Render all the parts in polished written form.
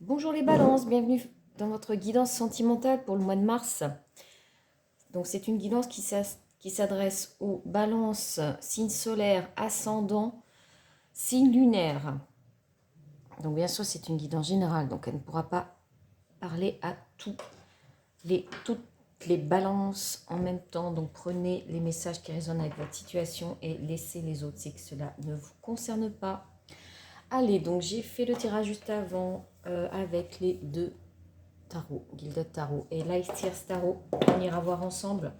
Bonjour les balances, bienvenue dans votre guidance sentimentale pour le mois de mars. Donc c'est une guidance qui s'adresse aux balances, signes solaires, ascendant, signes lunaires. Donc bien sûr c'est une guidance générale, donc elle ne pourra pas parler à toutes les balances en même temps. Donc prenez les messages qui résonnent avec votre situation et laissez les autres, c'est que cela ne vous concerne pas. Allez, donc j'ai fait le tirage juste avant avec les deux Tarot, Gilded Tarot et Life Tears Tarot. On ira voir ensemble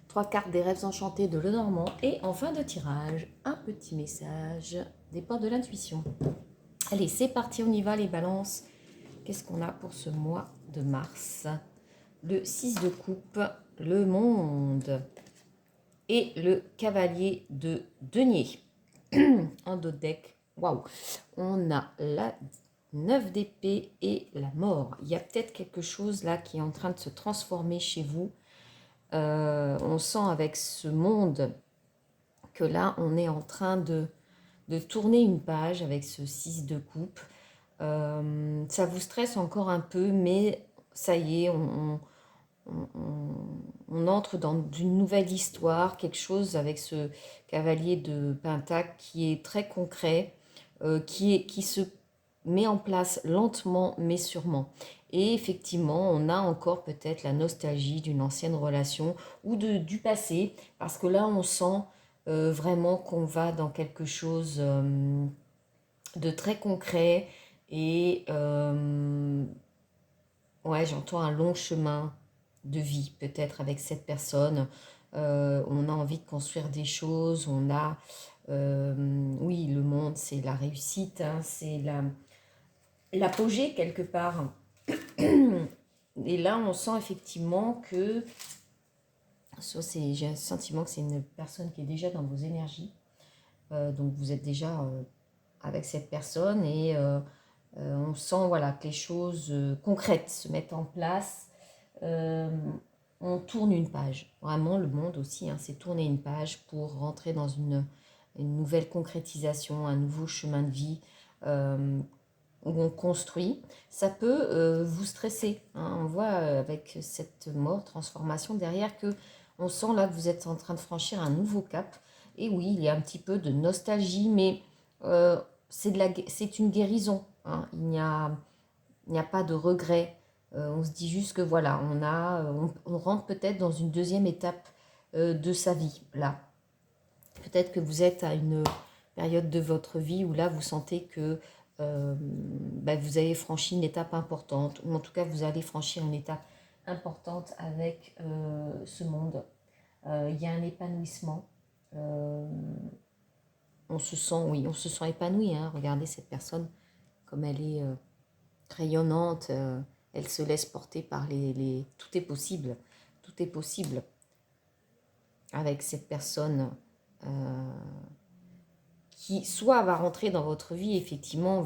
3 cartes des rêves enchantés de Lenormand. Et en fin de tirage, un petit message des portes de l'intuition. Allez, c'est parti, on y va les balances. Qu'est-ce qu'on a pour ce mois de mars? Le 6 de coupe, le monde et le cavalier de denier. En dos de deck, waouh, on a la 9 d'épée et la mort. Il y a peut-être quelque chose là qui est en train de se transformer chez vous. On sent avec ce monde que là, on est en train de tourner une page avec ce 6 de coupe. Ça vous stresse encore un peu, mais ça y est, on entre dans une nouvelle histoire, quelque chose avec ce cavalier de Pentacle qui est très concret, qui se met en place lentement mais sûrement. Et effectivement, on a encore peut-être la nostalgie d'une ancienne relation ou du passé, parce que là, on sent vraiment qu'on va dans quelque chose de très concret. Et ouais, j'entends un long chemin de vie, peut-être avec cette personne. On a envie de construire des choses, on a... oui, le monde, c'est la réussite, hein, c'est l'apogée quelque part. Et là, on sent effectivement que... J'ai un sentiment que c'est une personne qui est déjà dans vos énergies. Donc, vous êtes déjà avec cette personne et on sent voilà, que les choses concrètes se mettent en place. Euh, on tourne une page. Vraiment, le monde aussi, hein, c'est tourner une page pour rentrer dans une nouvelle concrétisation, un nouveau chemin de vie où on construit. Ça peut vous stresser, hein. On voit avec cette mort, transformation derrière que on sent là que vous êtes en train de franchir un nouveau cap. Et oui, il y a un petit peu de nostalgie, mais c'est une guérison, hein. Il n'y a pas de regret. On se dit juste que voilà, on rentre peut-être dans une deuxième étape de sa vie, là. Peut-être que vous êtes à une période de votre vie où là, vous sentez que vous avez franchi une étape importante, ou en tout cas, vous allez franchir une étape importante avec ce monde. Il y a un épanouissement. Euh, on se sent, oui, on se sent épanoui, hein. Regardez cette personne, comme elle est rayonnante, elle se laisse porter par les... Tout est possible, tout est possible avec cette personne qui soit va rentrer dans votre vie, effectivement,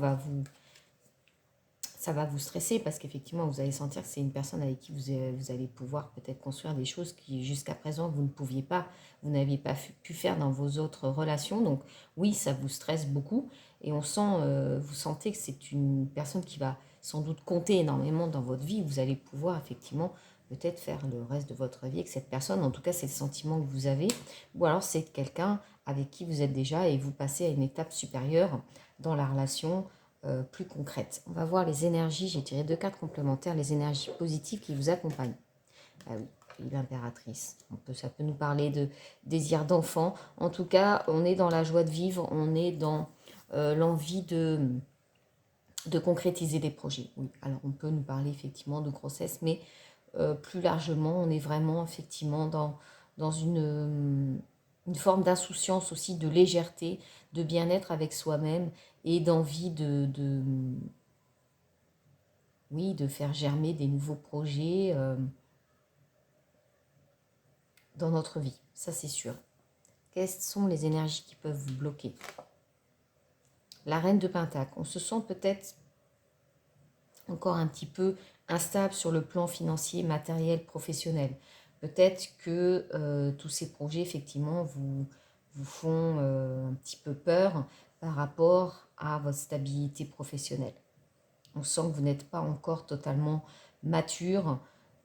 ça va vous stresser parce qu'effectivement, vous allez sentir que c'est une personne avec qui vous allez pouvoir peut-être construire des choses qui jusqu'à présent, vous ne pouviez pas, vous n'aviez pas pu faire dans vos autres relations. Donc oui, ça vous stresse beaucoup et on sent, vous sentez que c'est une personne qui va sans doute compter énormément dans votre vie. Vous allez pouvoir effectivement peut-être faire le reste de votre vie avec cette personne. En tout cas, c'est le sentiment que vous avez. Ou alors, c'est quelqu'un avec qui vous êtes déjà et vous passez à une étape supérieure dans la relation plus concrète. On va voir les énergies. J'ai tiré 2 cartes complémentaires, les énergies positives qui vous accompagnent. Ah oui, l'impératrice. Ça peut nous parler de désir d'enfant. En tout cas, on est dans la joie de vivre, on est dans l'envie de concrétiser des projets. Oui, alors on peut nous parler effectivement de grossesse, mais plus largement, on est vraiment effectivement dans une forme d'insouciance aussi, de légèreté, de bien-être avec soi-même et d'envie oui, de faire germer des nouveaux projets dans notre vie. Ça, c'est sûr. Quelles sont les énergies qui peuvent vous bloquer? La reine de Pentacle. On se sent peut-être encore un petit peu instable sur le plan financier, matériel, professionnel. Peut-être que tous ces projets, effectivement, vous font un petit peu peur par rapport à votre stabilité professionnelle. On sent que vous n'êtes pas encore totalement mature.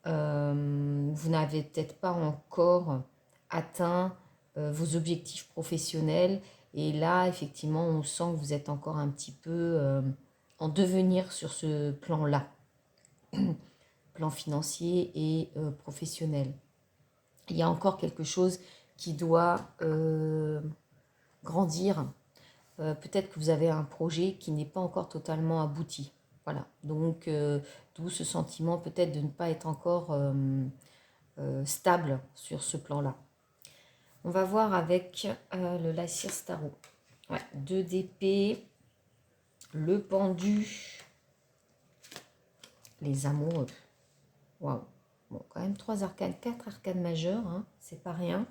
Vous n'avez peut-être pas encore atteint vos objectifs professionnels. Et là, effectivement, on sent que vous êtes encore un petit peu en devenir sur ce plan-là, plan financier et professionnel. Il y a encore quelque chose qui doit grandir. Peut-être que vous avez un projet qui n'est pas encore totalement abouti. Voilà, donc d'où ce sentiment peut-être de ne pas être encore stable sur ce plan-là. On va voir avec le Lycir Tarot. Ouais, 2 d'épée, le pendu, les amoureux. Waouh. Bon, quand même 3 arcanes, 4 arcanes majeures, hein, c'est pas rien.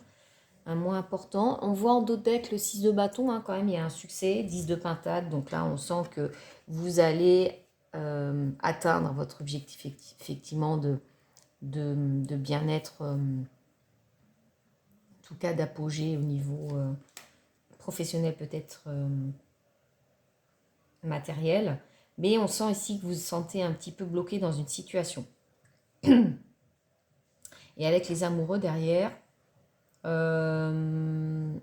Un mois important. On voit en dos de deck le 6 de bâton, hein, quand même, il y a un succès, 10 de pentacle. Donc là, on sent que vous allez atteindre votre objectif, effectivement, de bien-être, en tout cas d'apogée au niveau professionnel, peut-être matériel. Mais on sent ici que vous vous sentez un petit peu bloqué dans une situation. Et avec les amoureux derrière, peut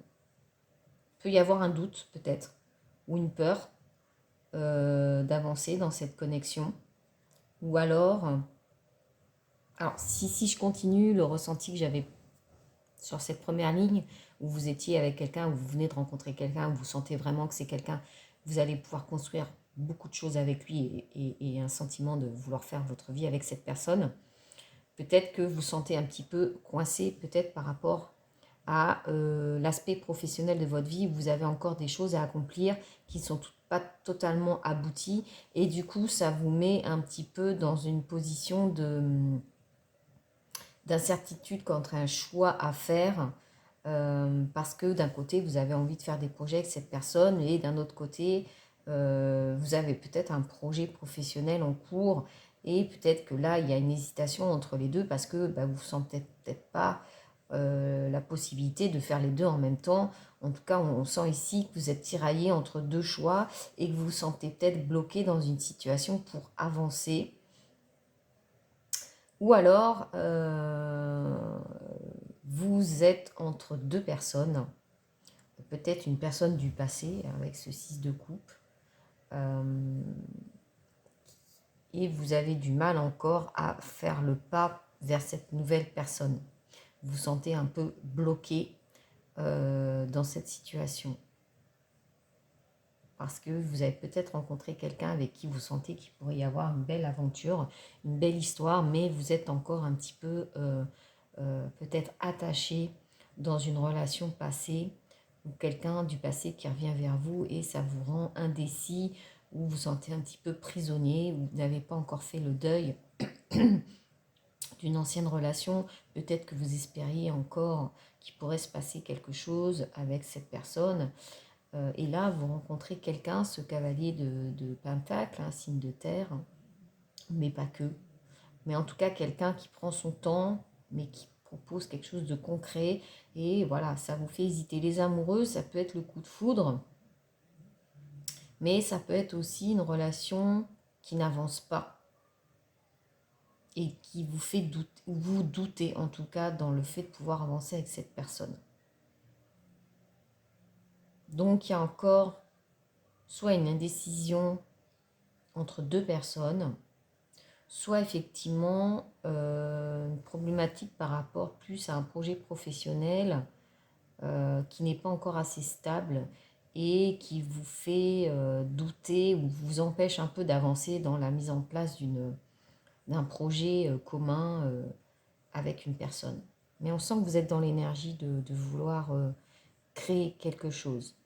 y avoir un doute peut-être, ou une peur d'avancer dans cette connexion. Ou alors si je continue, le ressenti que j'avais sur cette première ligne, où vous étiez avec quelqu'un, où vous venez de rencontrer quelqu'un, où vous sentez vraiment que c'est quelqu'un, vous allez pouvoir construire beaucoup de choses avec lui et un sentiment de vouloir faire votre vie avec cette personne. Peut-être que vous sentez un petit peu coincé, peut-être par rapport à l'aspect professionnel de votre vie, où vous avez encore des choses à accomplir qui ne sont pas totalement abouties. Et du coup, ça vous met un petit peu dans une position d'incertitude quant à un choix à faire. Parce que d'un côté, vous avez envie de faire des projets avec cette personne et d'un autre côté, vous avez peut-être un projet professionnel en cours et peut-être que là, il y a une hésitation entre les deux parce que vous ne sentez peut-être pas la possibilité de faire les deux en même temps. En tout cas, on sent ici que vous êtes tiraillé entre deux choix et que vous vous sentez peut-être bloqué dans une situation pour avancer. Ou alors, vous êtes entre deux personnes, peut-être une personne du passé avec ce 6 de coupe, et vous avez du mal encore à faire le pas vers cette nouvelle personne. Vous vous sentez un peu bloqué dans cette situation. Parce que vous avez peut-être rencontré quelqu'un avec qui vous sentez qu'il pourrait y avoir une belle aventure, une belle histoire, mais vous êtes encore un petit peu peut-être attaché dans une relation passée, ou quelqu'un du passé qui revient vers vous et ça vous rend indécis, ou vous sentez un petit peu prisonnier, ou vous n'avez pas encore fait le deuil d'une ancienne relation. Peut-être que vous espériez encore qu'il pourrait se passer quelque chose avec cette personne. Et là, vous rencontrez quelqu'un, ce cavalier de Pentacle, un signe de terre, mais pas que. Mais en tout cas, quelqu'un qui prend son temps, mais qui propose quelque chose de concret. Et voilà, ça vous fait hésiter. Les amoureux, ça peut être le coup de foudre, mais ça peut être aussi une relation qui n'avance pas et qui vous fait douter, ou vous doutez en tout cas dans le fait de pouvoir avancer avec cette personne. Donc il y a encore soit une indécision entre deux personnes, soit effectivement une problématique par rapport plus à un projet professionnel qui n'est pas encore assez stable et qui vous fait douter ou vous empêche un peu d'avancer dans la mise en place d'un projet commun avec une personne. Mais on sent que vous êtes dans l'énergie de vouloir créer quelque chose,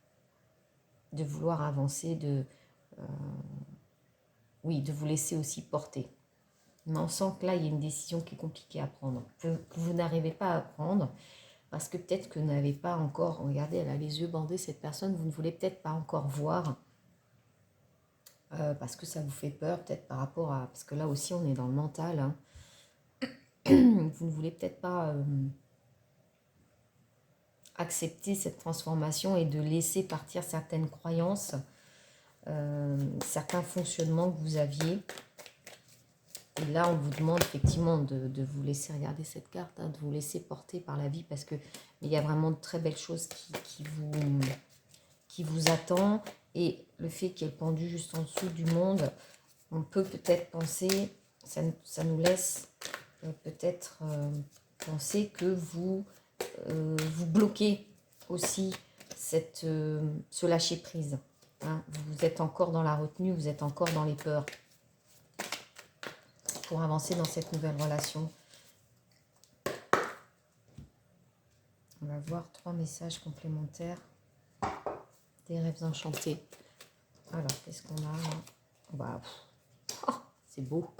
de vouloir avancer, de vous laisser aussi porter. Mais on sent que là, il y a une décision qui est compliquée à prendre, que vous n'arrivez pas à prendre, parce que peut-être que vous n'avez pas encore, regardez, elle a les yeux bandés, cette personne, vous ne voulez peut-être pas encore voir, parce que ça vous fait peur, peut-être par rapport à, parce que là aussi, on est dans le mental, hein. Vous ne voulez peut-être pas accepter cette transformation et de laisser partir certaines croyances certains fonctionnements que vous aviez. Et là, on vous demande effectivement de vous laisser regarder cette carte, hein, de vous laisser porter par la vie, parce que il y a vraiment de très belles choses qui vous attend. Et le fait qu'il y ait le pendu juste en dessous du monde, on peut peut-être penser, ça nous laisse peut-être penser que vous bloquez aussi ce lâcher-prise. Hein. Vous êtes encore dans la retenue, vous êtes encore dans les peurs pour avancer dans cette nouvelle relation. On va voir 3 messages complémentaires des rêves enchantés. Alors, qu'est-ce qu'on a là? Bah, oh, c'est beau.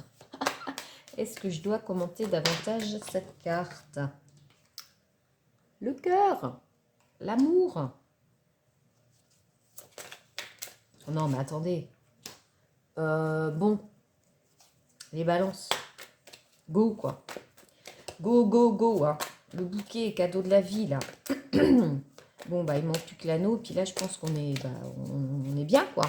Est-ce que je dois commenter davantage cette carte? Le cœur, l'amour. Oh non, mais attendez. Bon, les balances. Go, quoi. Go, go, go. Hein. Le bouquet, cadeau de la vie, là. Bon, bah, il manque plus que l'anneau. Puis là, je pense qu'on est, on est bien, quoi.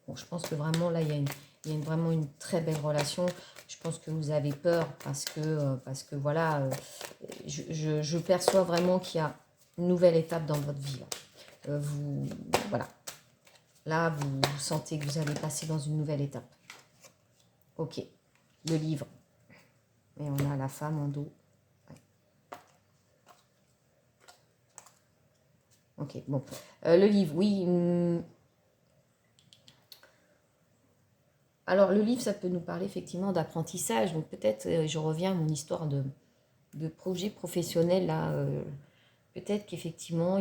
Bon, je pense que vraiment, là, il y a vraiment une très belle relation. Je pense que vous avez peur parce que voilà, je perçois vraiment qu'il y a une nouvelle étape dans votre vie. Là. Voilà. Là, vous sentez que vous allez passer dans une nouvelle étape. Ok. Le livre. Et on a la femme en dos. Ouais. Ok, bon. Le livre, oui. Alors, le livre, ça peut nous parler effectivement d'apprentissage. Donc, peut-être, je reviens à mon histoire de projet professionnel. Là, peut-être qu'effectivement,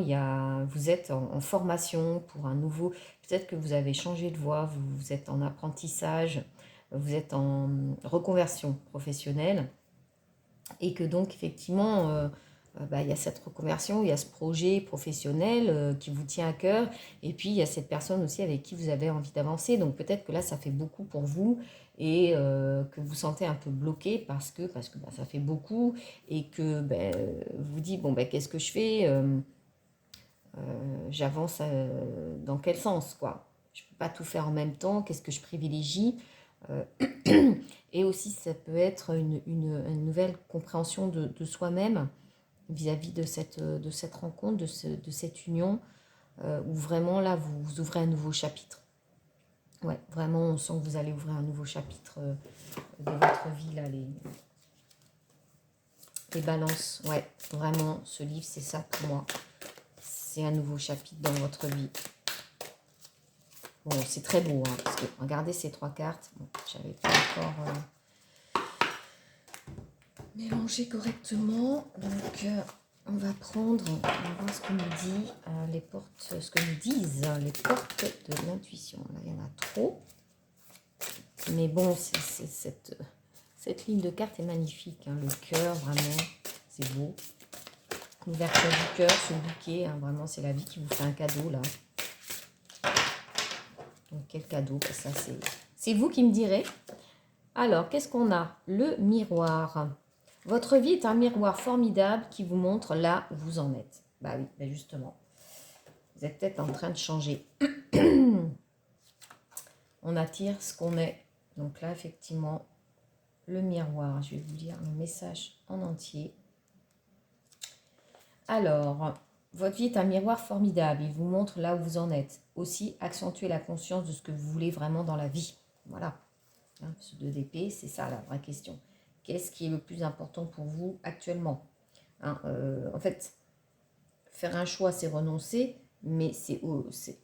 vous êtes en formation pour un nouveau... Peut-être que vous avez changé de voie, vous êtes en apprentissage, vous êtes en reconversion professionnelle. Et que donc, effectivement, il y a cette reconversion, il y a ce projet professionnel qui vous tient à cœur. Et puis, il y a cette personne aussi avec qui vous avez envie d'avancer. Donc, peut-être que là, ça fait beaucoup pour vous et que vous sentez un peu bloqué parce que ça fait beaucoup et que vous dites, bon, qu'est-ce que je fais j'avance dans quel sens, quoi. Je ne peux pas tout faire en même temps. Qu'est-ce que je privilégie et aussi, ça peut être une nouvelle compréhension de soi-même vis-à-vis de cette rencontre, de cette union, où vraiment, là, vous ouvrez un nouveau chapitre. Ouais, vraiment, on sent que vous allez ouvrir un nouveau chapitre de votre vie, là, les balances. Ouais, vraiment, ce livre, c'est ça pour moi. C'est un nouveau chapitre dans votre vie. Bon, c'est très beau, hein, parce que regardez ces 3 cartes. Bon, j'avais pas encore mélangé correctement. Donc, on va prendre, on va voir ce que nous dit les portes, ce que nous disent les portes de l'intuition. Là, il y en a trop. Mais bon, cette ligne de cartes est magnifique. Hein, le cœur, vraiment, c'est beau. L'ouverture du cœur, ce bouquet, hein, vraiment, c'est la vie qui vous fait un cadeau, là. Donc, quel cadeau, ça, c'est vous qui me direz. Alors, qu'est-ce qu'on a? Le miroir. Votre vie est un miroir formidable qui vous montre là où vous en êtes. Bah oui, bah justement. Vous êtes peut-être en train de changer. On attire ce qu'on est. Donc là, effectivement, le miroir. Je vais vous lire le message en entier. Alors, votre vie est un miroir formidable. Il vous montre là où vous en êtes. Aussi, accentuez la conscience de ce que vous voulez vraiment dans la vie. Voilà. Hein, ce 2 d'épée, c'est ça la vraie question. Qu'est-ce qui est le plus important pour vous actuellement? Hein, en fait, faire un choix, c'est renoncer, mais c'est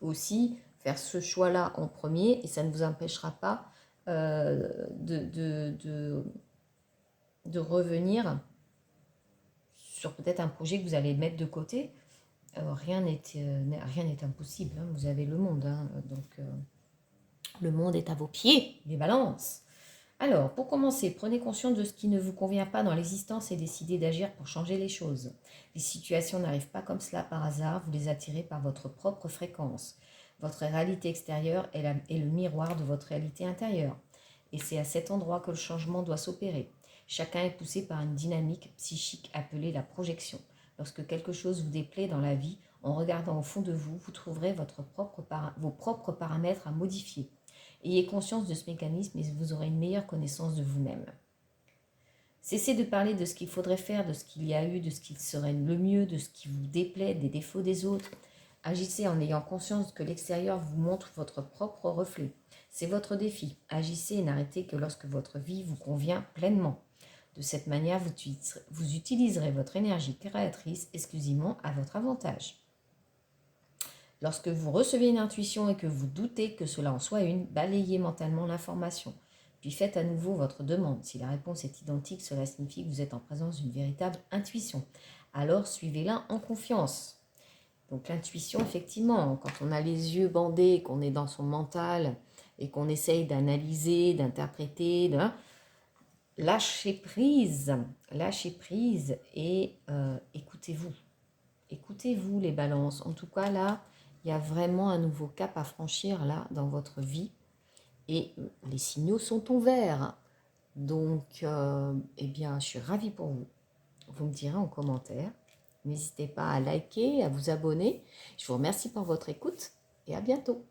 aussi faire ce choix-là en premier, et ça ne vous empêchera pas de revenir sur peut-être un projet que vous allez mettre de côté. Rien n'est impossible, hein, vous avez le monde, hein, donc le monde est à vos pieds, les balances. Alors, pour commencer, prenez conscience de ce qui ne vous convient pas dans l'existence et décidez d'agir pour changer les choses. Les situations n'arrivent pas comme cela par hasard, vous les attirez par votre propre fréquence. Votre réalité extérieure est le miroir de votre réalité intérieure. Et c'est à cet endroit que le changement doit s'opérer. Chacun est poussé par une dynamique psychique appelée la projection. Lorsque quelque chose vous déplaît dans la vie, En regardant au fond de vous, vous trouverez vos propres paramètres à modifier. Ayez conscience de ce mécanisme et vous aurez une meilleure connaissance de vous-même. Cessez de parler de ce qu'il faudrait faire, de ce qu'il y a eu, de ce qui serait le mieux, de ce qui vous déplaît, des défauts des autres. Agissez en ayant conscience que l'extérieur vous montre votre propre reflet. C'est votre défi. Agissez et n'arrêtez que lorsque votre vie vous convient pleinement. De cette manière, vous utiliserez votre énergie créatrice exclusivement à votre avantage. Lorsque vous recevez une intuition et que vous doutez que cela en soit une, balayez mentalement l'information. Puis faites à nouveau votre demande. Si la réponse est identique, cela signifie que vous êtes en présence d'une véritable intuition. Alors suivez-la en confiance. Donc l'intuition, effectivement, quand on a les yeux bandés, qu'on est dans son mental et qu'on essaye d'analyser, d'interpréter, lâchez prise et écoutez-vous. Écoutez-vous les balances. En tout cas, là, il y a vraiment un nouveau cap à franchir là dans votre vie. Et les signaux sont au vert. Donc, eh bien, je suis ravie pour vous. Vous me direz en commentaire. N'hésitez pas à liker, à vous abonner. Je vous remercie pour votre écoute et à bientôt.